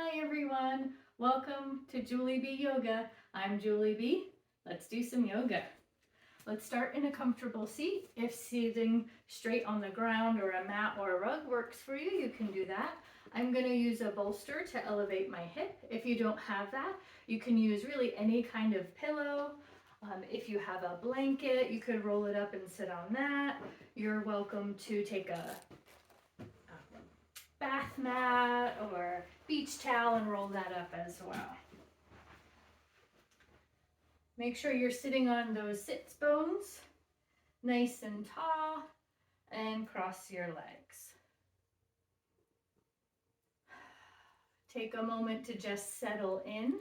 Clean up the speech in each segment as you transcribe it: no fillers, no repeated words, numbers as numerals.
Hi everyone, welcome to Julie B Yoga. I'm Julie B. Let's do some yoga. Let's start in a comfortable seat. If sitting straight on the ground or a mat or a rug works for you, you can do that. I'm going to use a bolster to elevate my hip. If you don't have that, you can use really any kind of pillow. If you have a blanket, you could roll it up and sit on that. You're welcome to take a bath mat or beach towel and roll that up as well. Make sure you're sitting on those sits bones, nice and tall, and cross your legs. Take a moment to just settle in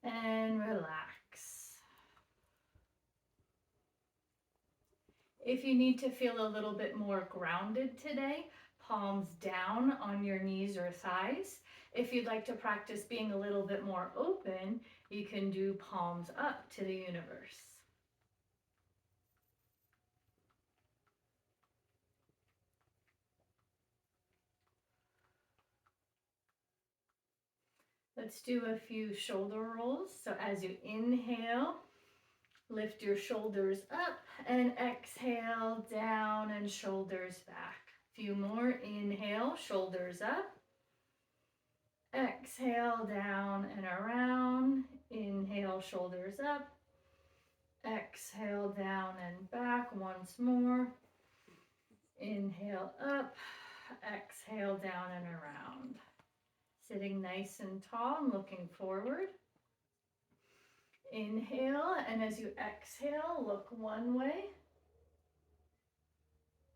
and relax. If you need to feel a little bit more grounded today, palms down on your knees or thighs. If you'd like to practice being a little bit more open, you can do palms up to the universe. Let's do a few shoulder rolls. So as you inhale, lift your shoulders up and exhale down and shoulders back. A few more. Inhale, shoulders up. Exhale down and around. Inhale, shoulders up. Exhale down and back once more. Inhale up. Exhale down and around. Sitting nice and tall and looking forward. Inhale, and as you exhale, look one way.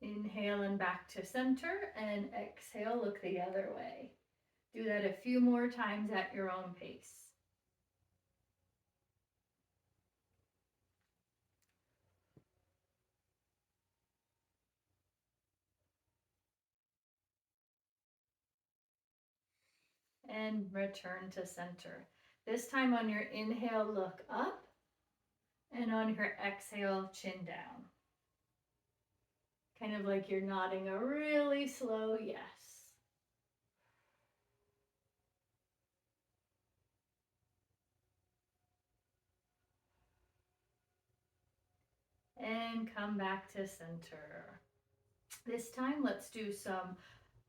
Inhale and back to center, and exhale, look the other way. Do that a few more times at your own pace. And return to center. This time on your inhale, look up, and on your exhale, chin down. Kind of like you're nodding a really slow yes. And come back to center. This time, let's do some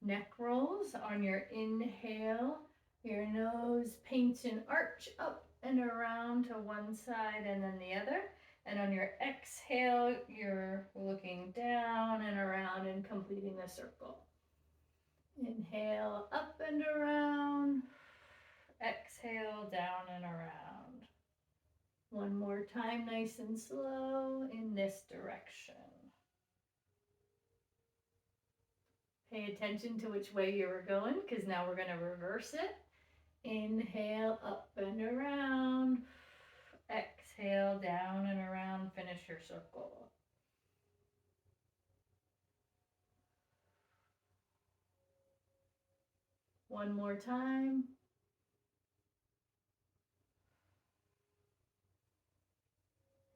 neck rolls. On your inhale, your nose paints an arch up and around to one side and then the other. And on your exhale, you're looking down and around and completing the circle. Inhale, up and around. Exhale, down and around. One more time, nice and slow in this direction. Pay attention to which way you were going, because now we're going to reverse it. Inhale, up and around. Exhale, down and around. Finish your circle. One more time.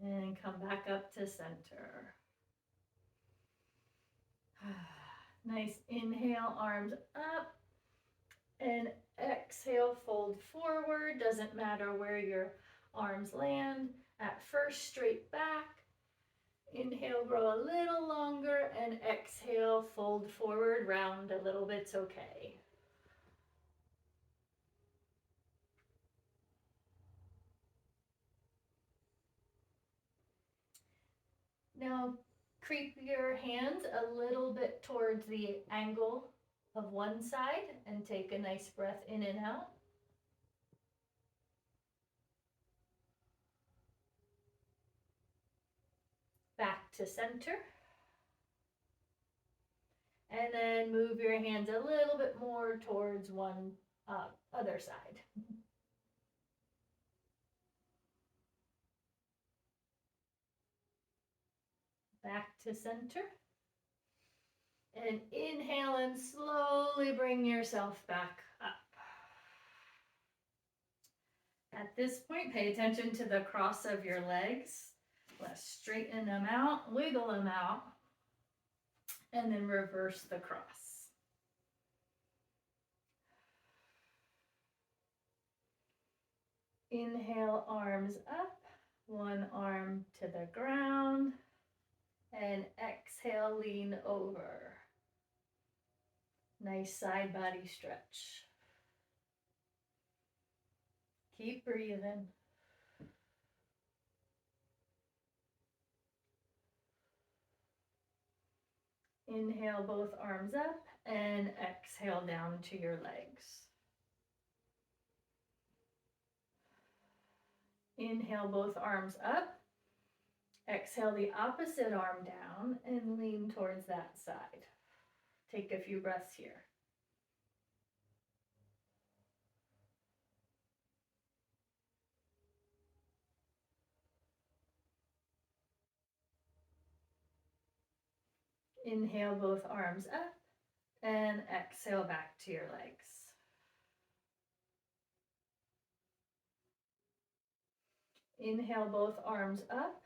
And come back up to center. Nice inhale, arms up. And exhale, fold forward. Doesn't matter where your arms land. At first, straight back. Inhale, grow a little longer, and exhale, fold forward, round a little bit's okay. Now, creep your hands a little bit towards the angle of one side and take a nice breath in and out. Back to center. And then move your hands a little bit more towards one other side. Back to center. And inhale and slowly bring yourself back up. At this point, pay attention to the cross of your legs. Let's straighten them out, wiggle them out, and then reverse the cross. Inhale, arms up, one arm to the ground, and exhale, lean over. Nice side body stretch. Keep breathing. Inhale, both arms up, and exhale down to your legs. Inhale, both arms up. Exhale the opposite arm down and lean towards that side. Take a few breaths here. Inhale, both arms up, and exhale back to your legs. Inhale, both arms up.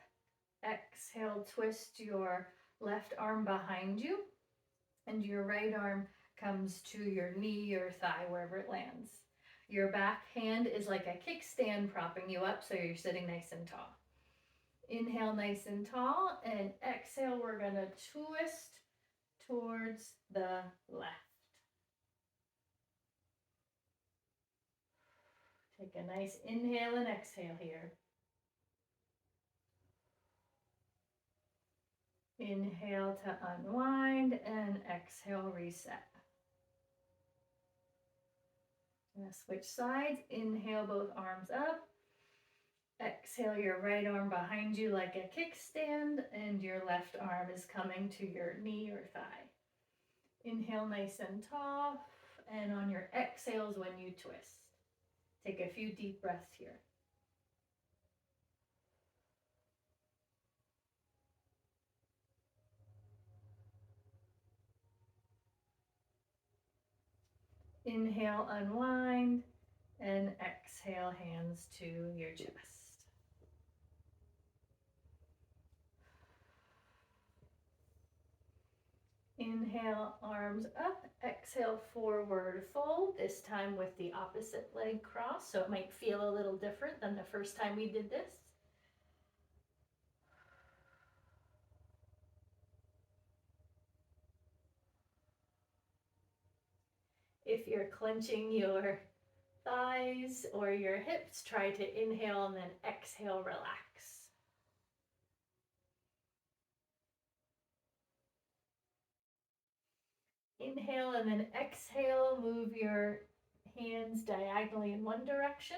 Exhale, twist your left arm behind you, and your right arm comes to your knee or thigh, wherever it lands. Your back hand is like a kickstand propping you up, so you're sitting nice and tall. Inhale, nice and tall, and exhale, we're gonna twist towards the left. Take a nice inhale and exhale here. Inhale to unwind and exhale, reset. Now switch sides. Inhale, both arms up. Exhale, your right arm behind you like a kickstand, and your left arm is coming to your knee or thigh. Inhale nice and tall, and on your exhales when you twist. Take a few deep breaths here. Inhale, unwind, and exhale, hands to your chest. Inhale, arms up. Exhale, forward fold, this time with the opposite leg crossed, so it might feel a little different than the first time we did this. If you're clenching your thighs or your hips, try to inhale and then exhale, relax. Inhale and then exhale, move your hands diagonally in one direction.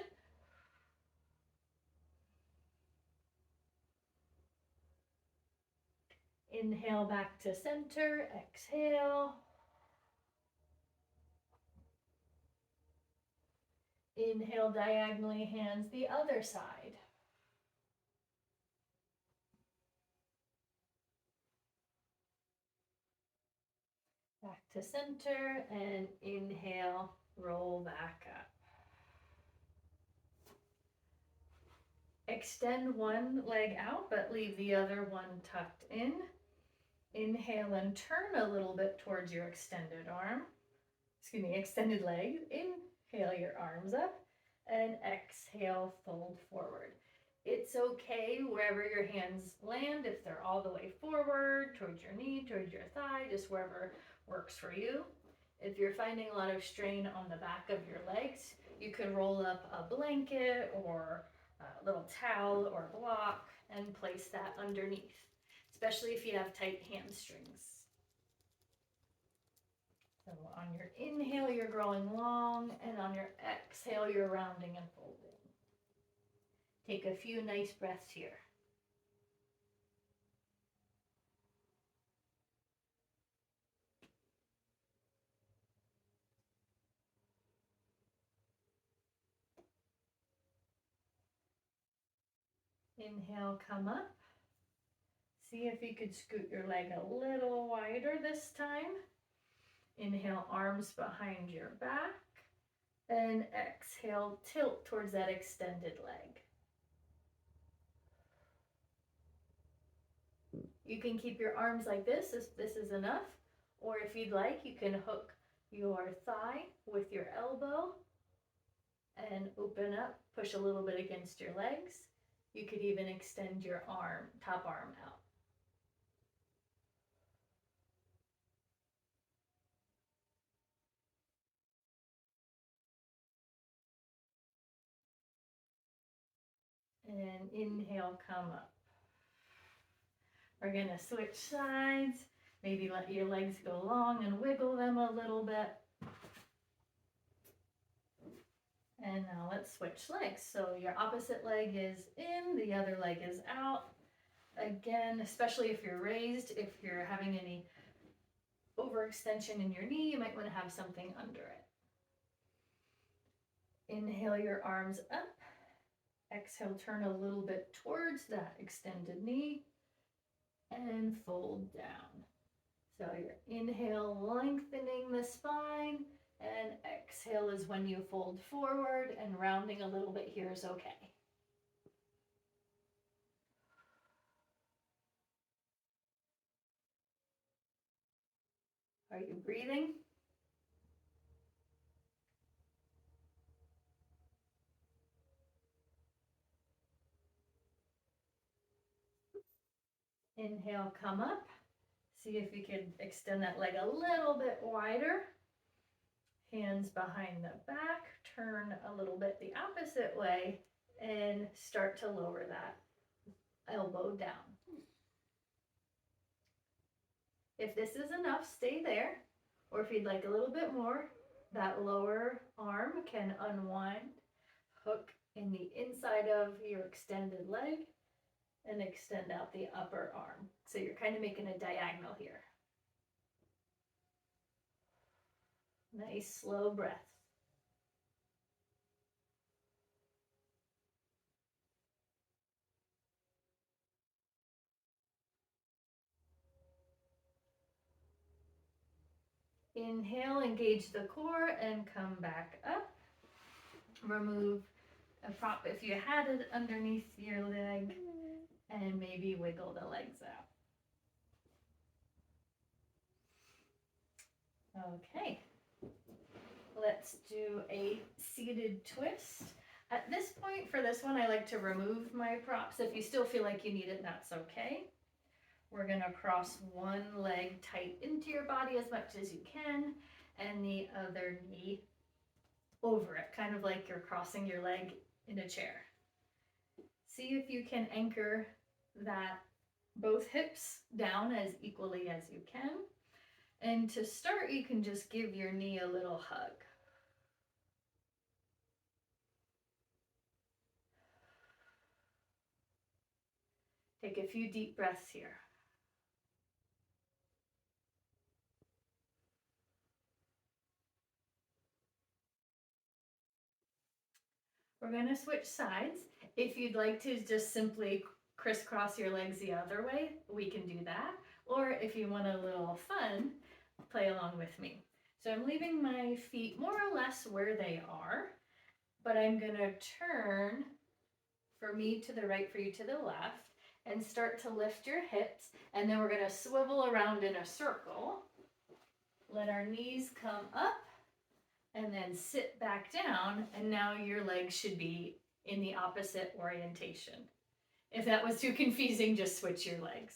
Inhale back to center, exhale. Inhale diagonally, hands the other side. Back to center and inhale, roll back up. Extend one leg out, but leave the other one tucked in. Inhale and turn a little bit towards your extended leg. Inhale your arms up and exhale, fold forward. It's okay wherever your hands land, if they're all the way forward, towards your knee, towards your thigh, just wherever works for you. If you're finding a lot of strain on the back of your legs, you can roll up a blanket or a little towel or block and place that underneath, especially if you have tight hamstrings. So on your inhale, you're growing long, and on your exhale, you're rounding and folding. Take a few nice breaths here. Inhale, come up. See if you could scoot your leg a little wider this time. Inhale, arms behind your back. And exhale, tilt towards that extended leg. You can keep your arms like this if this is enough, or if you'd like, you can hook your thigh with your elbow and open up Push a little bit against your legs. You could even extend your arm, top arm out. And then inhale, come up. We're gonna switch sides. Maybe let your legs go long and wiggle them a little bit. And now let's switch legs. So your opposite leg is in, the other leg is out. Again, especially if you're raised, if you're having any overextension in your knee, you might want to have something under it. Inhale your arms up. Exhale, turn a little bit towards that extended knee and fold down. So your inhale, lengthening the spine, and exhale is when you fold forward, and rounding a little bit here is okay. Are you breathing? Inhale, come up. See if you can extend that leg a little bit wider. Hands behind the back, turn a little bit the opposite way, and start to lower that elbow down. If this is enough, stay there. Or if you'd like a little bit more, that lower arm can unwind, hook in the inside of your extended leg, and extend out the upper arm. So you're kind of making a diagonal here. Nice slow breath. Inhale, engage the core and come back up. Remove a prop if you had it underneath your leg, and maybe wiggle the legs out. Okay, let's do a seated twist. At this point, for this one, I like to remove my props. If you still feel like you need it, that's okay. We're gonna cross one leg tight into your body as much as you can, and the other knee over it, kind of like you're crossing your leg in a chair. See if you can anchor that both hips down as equally as you can. And to start, you can just give your knee a little hug. Take a few deep breaths here. We're going to switch sides. If you'd like to just simply crisscross your legs the other way, we can do that. Or if you want a little fun, play along with me. So I'm leaving my feet more or less where they are, but I'm going to turn for me to the right, for you to the left, and start to lift your hips. And then we're going to swivel around in a circle. Let our knees come up. And then sit back down, and now your legs should be in the opposite orientation. If that was too confusing, just switch your legs.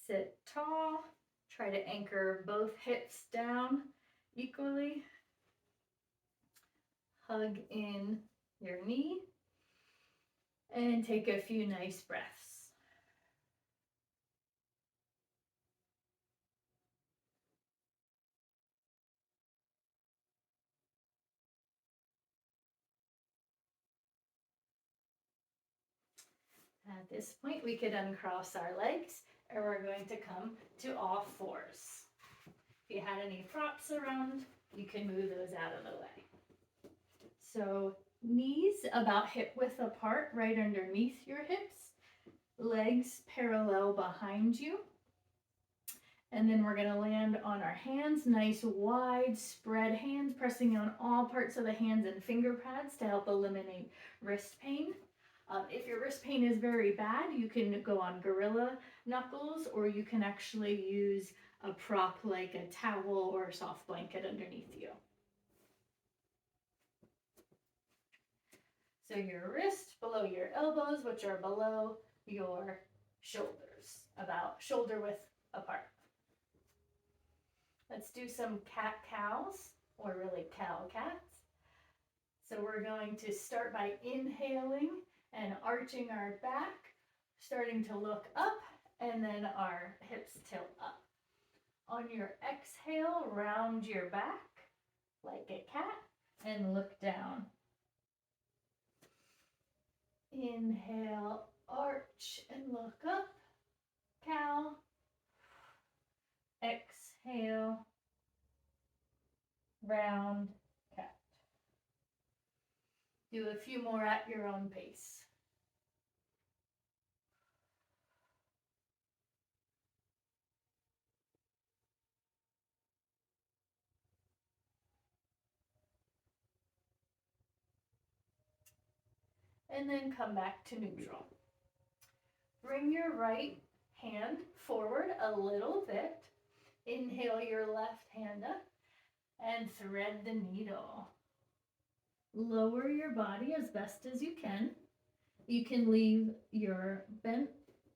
Sit tall, try to anchor both hips down equally. Hug in your knee, and take a few nice breaths. At this point, we could uncross our legs, and we're going to come to all fours. If you had any props around, you can move those out of the way. So knees about hip width apart, right underneath your hips, legs parallel behind you. And then we're going to land on our hands, nice wide spread hands, pressing on all parts of the hands and finger pads to help eliminate wrist pain. If your wrist pain is very bad, you can go on gorilla knuckles, or you can actually use a prop like a towel or a soft blanket underneath you. So your wrist below your elbows, which are below your shoulders, about shoulder width apart. Let's do some cat-cows, or really cow-cats. So we're going to start by inhaling and arching our back, starting to look up, and then our hips tilt up. On your exhale, round your back like a cat and look down. Inhale, arch and look up, cow. Exhale, round, cat. Do a few more at your own pace. And then come back to neutral. Bring your right hand forward a little bit. Inhale your left hand up and thread the needle. Lower your body as best as you can. You can leave your bent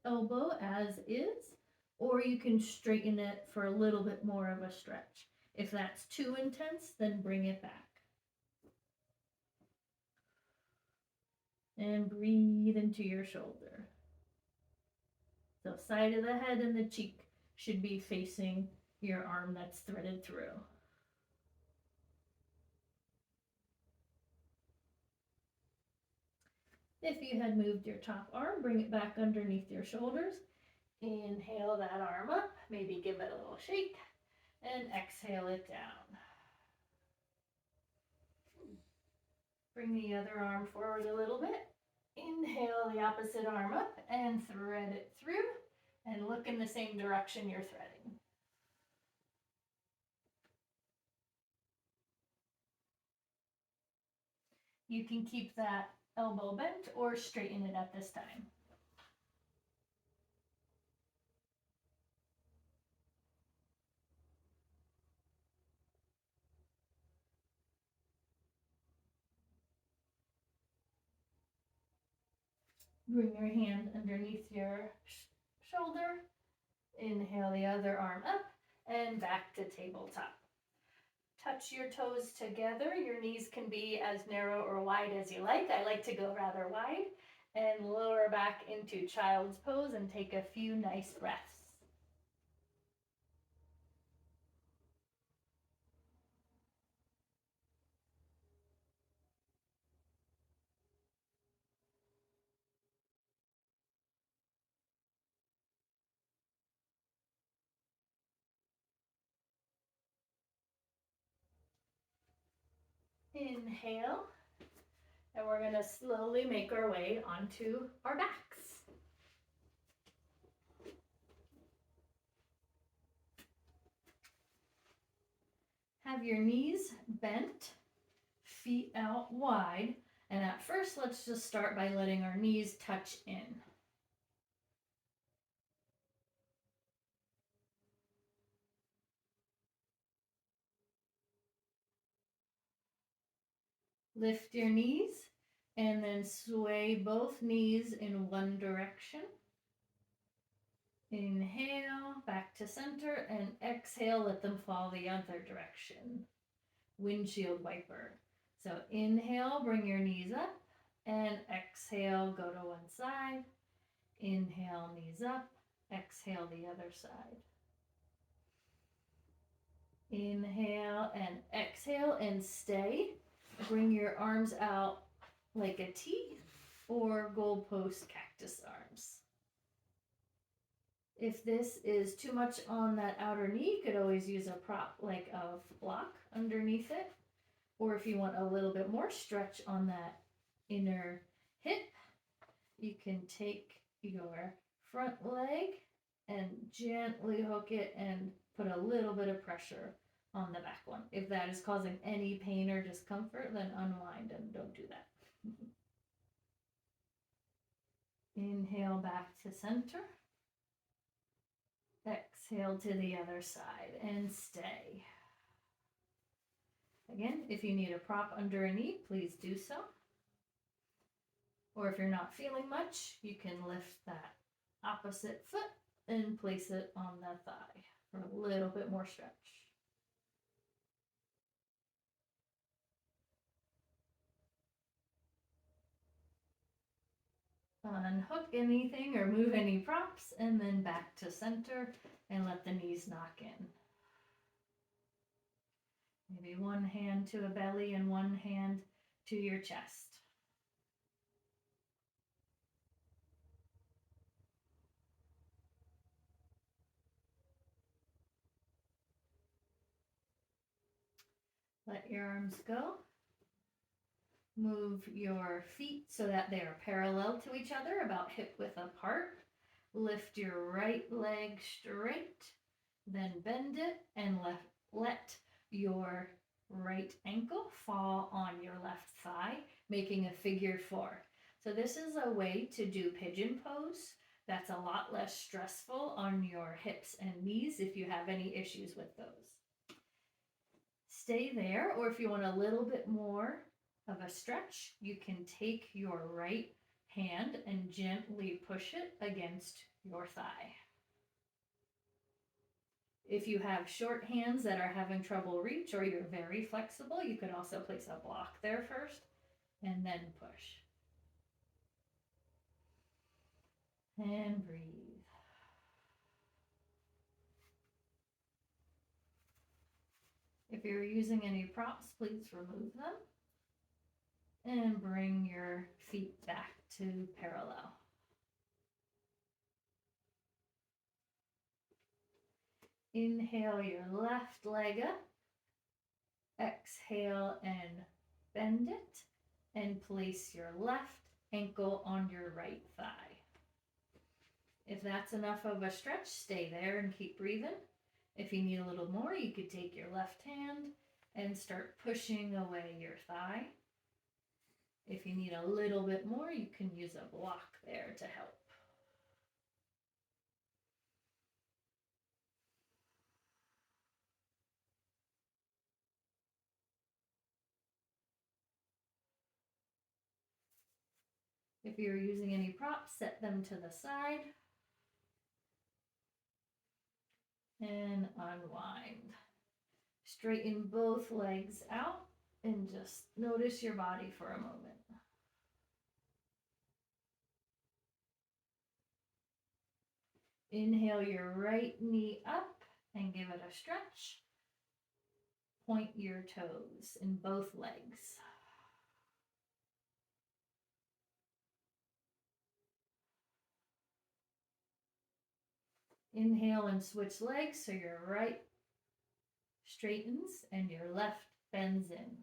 elbow as is, or you can straighten it for a little bit more of a stretch. If that's too intense, then bring it back. And breathe into your shoulder. So side of the head and the cheek should be facing your arm that's threaded through. If you had moved your top arm, bring it back underneath your shoulders. Inhale that arm up, maybe give it a little shake, and exhale it down. Bring the other arm forward a little bit. Inhale the opposite arm up and thread it through, and look in the same direction you're threading. You can keep that elbow bent or straighten it at this time. Bring your hand underneath your shoulder. Inhale the other arm up and back to tabletop. Touch your toes together. Your knees can be as narrow or wide as you like. I like to go rather wide. And lower back into child's pose and take a few nice breaths. Inhale, and we're going to slowly make our way onto our backs. Have your knees bent, feet out wide, and at first let's just start by letting our knees touch in. Lift your knees and then sway both knees in one direction. Inhale, back to center, and exhale, let them fall the other direction. Windshield wiper. So inhale, bring your knees up, and exhale, go to one side. Inhale, knees up, exhale, the other side. Inhale and exhale and stay. Bring your arms out like a T or goalpost cactus arms. If this is too much on that outer knee, you could always use a prop like a block underneath it. Or if you want a little bit more stretch on that inner hip, you can take your front leg and gently hook it and put a little bit of pressure on the back one. If that is causing any pain or discomfort, then unwind and don't do that. Inhale back to center. Exhale to the other side and stay. Again, if you need a prop under a knee, please do so. Or if you're not feeling much, you can lift that opposite foot and place it on the thigh for a little bit more stretch. Unhook anything or move any props, and then back to center and let the knees knock in. Maybe one hand to a belly and one hand to your chest. Let your arms go. Move your feet so that they are parallel to each other, about hip width apart. Lift your right leg straight, then bend it and let your right ankle fall on your left thigh, making a figure 4. So this is a way to do pigeon pose that's a lot less stressful on your hips and knees if you have any issues with those. Stay there, or if you want a little bit more of a stretch, you can take your right hand and gently push it against your thigh. If you have short hands that are having trouble reach, or you're very flexible, you could also place a block there first and then push. And breathe. If you're using any props, please remove them. And bring your feet back to parallel. Inhale your left leg up. Exhale and bend it. And place your left ankle on your right thigh. If that's enough of a stretch, stay there and keep breathing. If you need a little more, you could take your left hand and start pushing away your thigh. If you need a little bit more, you can use a block there to help. If you're using any props, set them to the side and unwind. Straighten both legs out and just notice your body for a moment. Inhale your right knee up and give it a stretch. Point your toes in both legs. Inhale and switch legs so your right straightens and your left bends in.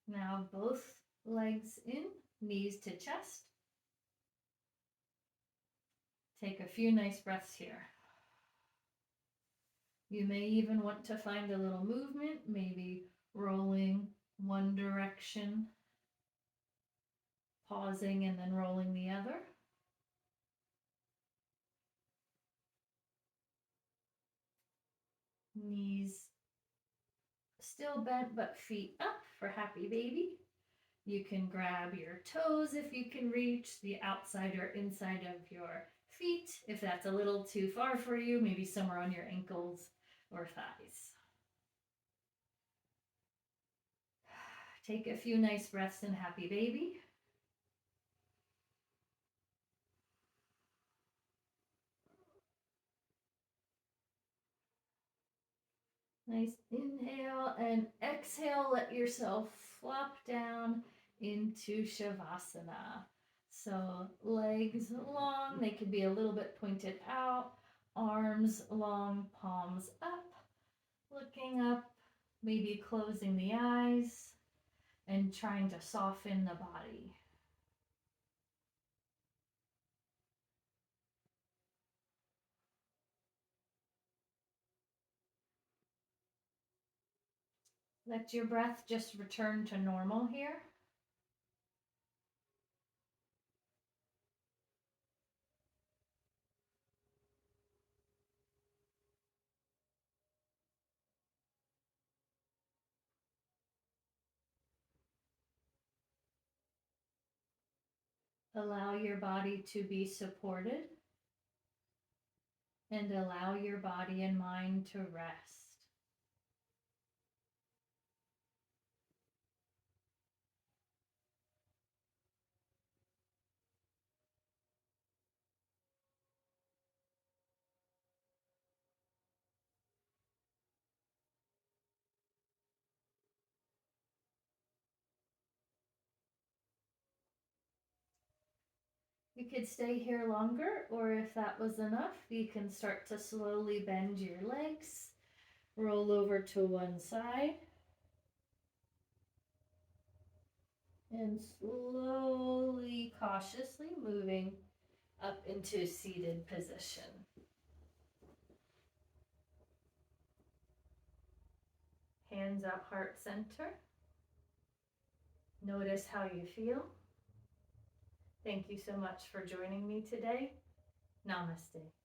Now both legs in, knees to chest. Take a few nice breaths here. You may even want to find a little movement, maybe rolling one direction, pausing and then rolling the other. Knees still bent but feet up for happy baby. You can grab your toes if you can reach the outside or inside of your feet. If that's a little too far for you, maybe somewhere on your ankles or thighs. Take a few nice breaths in happy baby. Nice inhale and exhale. Let yourself flop down into Shavasana. So legs long, they can be a little bit pointed out, arms long, palms up, looking up, maybe closing the eyes and trying to soften the body. Let your breath just return to normal here. Allow your body to be supported and allow your body and mind to rest. You could stay here longer, or if that was enough, you can start to slowly bend your legs, roll over to one side, and slowly, cautiously moving up into seated position. Hands up, heart center. Notice how you feel. Thank you so much for joining me today. Namaste.